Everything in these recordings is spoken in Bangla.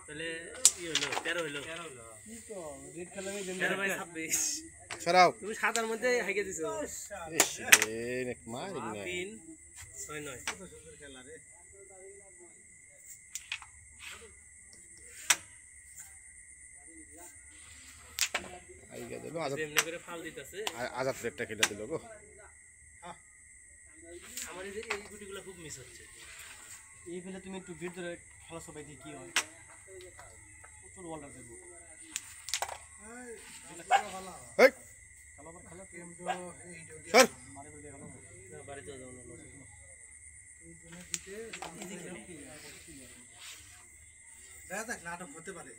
তাহলে কি হলো 13 হলো কি তো রেড কালারে 13/26 সরাও তুমি সাদার মধ্যে হাইকে দিছো ইস রে নেক মারি না 3 6 9 কত সুন্দর খেলা রে আই গে দিলো আজাদ এমনি করে ফাল দিতেছে আজাদ রেটটা খেলে দিল গো আমার এই গুটিগুলো খুব মিস হচ্ছে এই ফেলে তুমি একটু ভিড় ধরে খেলা সবাই দিয়ে কি হয় প্রচুর ওয়াল্ডার দেবো এই খেলা আবার খেলা কেম তো সর মারে বলে খেলা না বাড়িতে যাও না এই জন্য দিতে দেখা যাক নাটক হতে পারে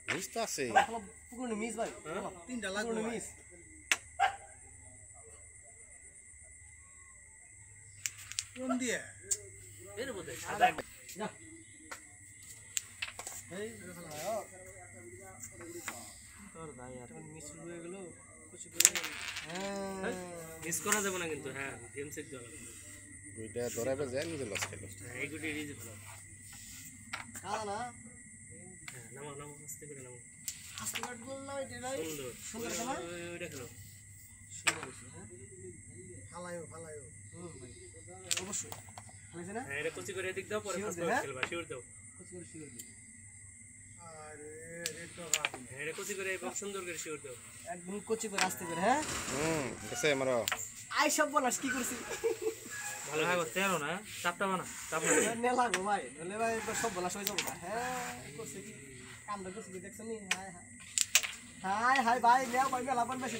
মিস তো আছে খেলা পুকুরে মিস ভাই তিনটা লাগবে মিস কোন দিয়ে এর মধ্যে সাদা যা এই তোর ভাই আর মিস হয়ে গেল কিছু করে হ্যাঁ মিস করা যাবে না কিন্তু হ্যাঁ গেম সেট দেওয়া লাগবে দুইটা ধরাবে যায় নিজে লস খেলো এই গুটি রিজ ভালো কালা না হ্যাঁ নামো নামো আস্তে করে নামো আস্তে কাট বল না এটা নাই সুন্দর সুন্দর খেলা ওইটা খেলো সুন্দর হ্যাঁ ফালায়ো ফালায়ো ভাই অবশ্যই হয়েছে না হ্যাঁ এটা কোচি করে দিক দাও পরে ফাস্ট খেলবা শিওর দাও কোচ করে শিওর দিই আরে রেড তো হ্যাঁ এটা কোচি করে খুব সুন্দর করে শিওর দাও একদম কোচি করে আসতে করে হ্যাঁ গেছে আমারও আই সব বলাস কি করছিস ভালো হয় 13 না চাপটা বানা চাপ নে লাগো ভাই বলে ভাই সব বলাস হয়ে যাবো হ্যাঁ করছে কি কামটা করছে কি দেখছ নি হাই হাই হাই হাই ভাই নেও ভাই মেলা বান বেশি